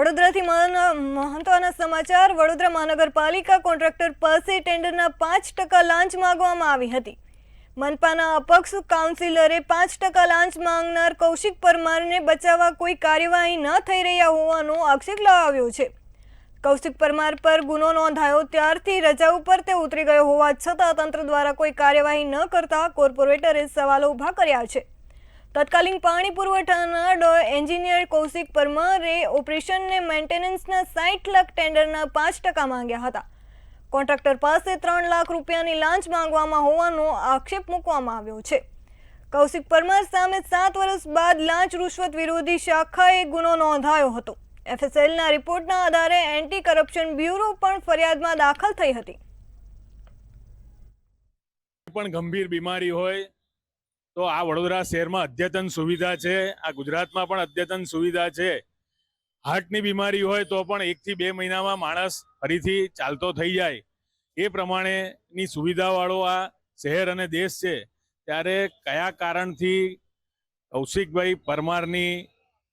વડોદરાથી મહત્વના સમાચાર। વડોદરા મહાનગરપાલિકા કોન્ટ્રાક્ટર પાસે ટેન્ડરના 5% લાંચ માંગવામાં આવી હતી। મનપાના અપક્ષ કાઉન્સિલરે 5% લાંચ માંગનાર કૌશિક પરમારને બચાવવા કોઈ કાર્યવાહી ન થઈ રહ્યા હોવાનો આક્ષેપ લગાવ્યો છે। કૌશિક પરમાર પર ગુનો નોંધાયો ત્યારથી રજા ઉપર તે ઉતરી ગયો હોવા છતાં તંત્ર દ્વારા કોઈ કાર્યવાહી ન કરતા કોર્પોરેટરે સવાલો ઊભા કર્યા છે। तत्कालीन पाणी पुरवठाना एंजीनियर कौशिक परमारे ऑपरेशन ने मेंटेनन्स 60 लाख टेंडरना 5% मांग्या हता। कॉन्ट्राक्टर पास 3 लाख रूपियानी लांच मांगवामां होवानो आक्षेप मूकवामां आव्यो छे। कौशिक परमार सामे 7 वर्ष बाद लांच रुश्वत विरोधी शाखाए गुनो नोंधायो हतो। एफएसएलना रिपोर्टना आधारे एंटी करप्शन ब्यूरो पण फरियादमां दाखल थई हती। पण गंभीर बीमारी होय तो आ वडोदरा शहर में अद्यतन सुविधा है। आ गुजरात में अद्यतन सुविधा है। हार्टनी बीमारी होय तो पण 1 થી 2 महीना में माणस फरीथी चालतो थई जाय ए प्रमाणेनी सुविधा वाळो आ शहर अने देश है। त्यारे कया कारणथी कौशिकभाई परमारनी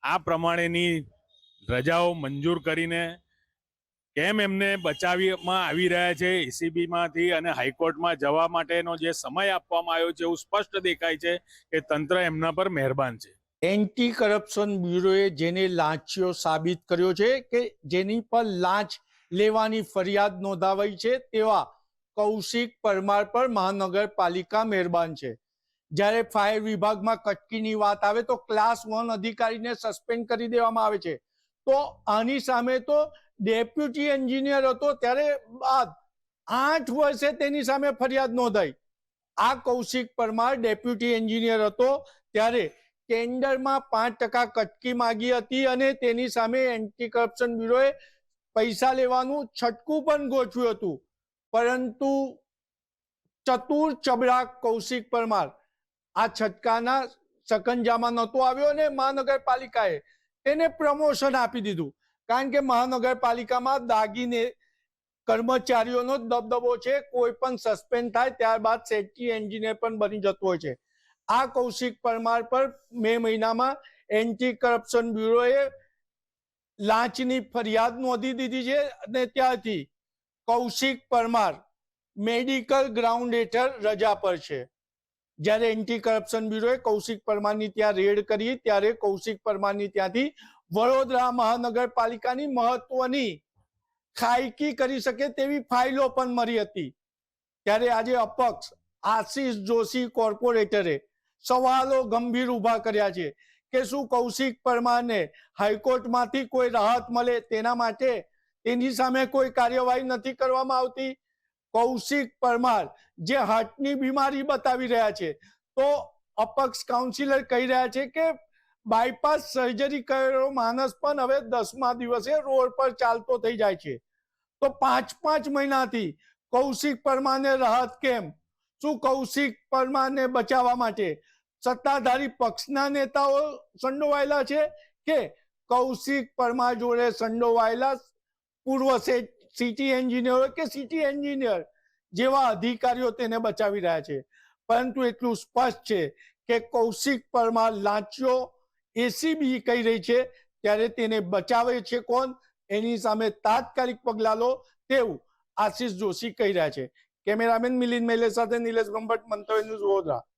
आ प्रमाणेनी रजाओ मंजूर करीने केम एमने बचावीमां आवी रह्या छे। एसीबी मांथी अने हाईकोर्ट में जवा माटेनो जे समय आपवामां आव्यो छे एवुं स्पष्ट देखाय छे के तंत्र एमना पर मेहरबान छे। एंटी करप्शन ब्यूरोए जेने लांचियो साबित कर्यो छे के जेनी पर लांच लेवानी फरियाद नोंधावाई छे तेवा कौशिक परमार पर महानगरपालिका मेहरबान छे। ज्यारे फायर विभाग में कटकीनी वात आवे तो क्लास 1 अधिकारी ने सस्पेन्ड करी देवामां आवे छे। तो आनी सामे तो डेप्यूटी एंजीनियर हतो त्यारे बाद 8 वर्षे तेनी सामे फरियाद नोंधाई। आ कौशिक परमार डेप्यूटी एंजीनियर हतो त्यारे टेंडर में 5% कटकी मांगी हती अने तेनी सामे एंटी करप्शन ब्यूरोए पैसा लेवानुं छटकू पण गोठव्युं हतुं। परंतु चतुर चबड़ाक कौशिक परमार आ छटकाना सकंजामां नहोतो आव्यो अने महानगरपालिकाए तेने प्रमोशन आपी दीधुं। कारण के महानगरपालिका में दागीने कर्मचारीओनो दबदबो छे। कोई पण सस्पेन्ड थाय त्यारबाद सेफ्टी एंजीनियर पण बनी जतो होय छे। आ कौशिक परमार पर मे महीना में एंटी करप्शन ब्यूरोए लांचनी फरियाद नोंधी दीधी छे अने त्यारथी कौशिक परमार मेडिकल ग्राउंड हेठळ रजा पर छे। ज्यारे एंटी करप्शन ब्यूरोए कौशिक परमारनी त्यां रेड करी त्यारे कौशिक परमारनी त्यांथी वडोदरा महानगरपालिकानी महत्वनी खायकी करी सके तेवी फाइलो पण मળી હતી। ત્યારે આજે અપક્ષ આશીષ જોશી કોર્પોરેટરે સવાલો ગંભીર ઉભા કર્યા છે કે શું કૌશિક પરમારને હાઈકોર્ટમાંથી કોઈ રાહત મળે તેના માટે તેની સામે કોઈ કાર્યવાહી નથી કરવામાં આવતી। કૌશિક પરમાર જે હાર્ટની બીમારી બતાવી રહ્યા છે તો અપક્ષ કાઉન્સિલર કહી રહ્યા છે કે बायपास सर्जरी करेलो मानस पण हवे 10मा दिवसे रोड पर चालतो थई जाय छे। तो 5-5 महीना थी कौशिक परमार ने राहत केम? शू कौशिक परमार ने बचावा माटे सत्ताधारी पक्षना नेताओ संडोवायेला छे के कौशिक परमार जोड़े संडोवायेला पूर्व सिटी एंजीनियर के सिटी एंजीनियर जेवा अधिकारीओ तेने बचावी रह्या छे। परंतु एटलुं स्पष्ट छे के कौशिक परमार लांचियो एसीबी कही रही है त्यारे तेने बचावे छे कोण एनी सामे तात्कालिक पगला लो तेवुं आशीष जोशी कही रह्या छे। कैमरामेन मिलिंद मेले साथे नीलेश ब्रह्मभट्ट, मंतव्य न्यूज, वडोदरा।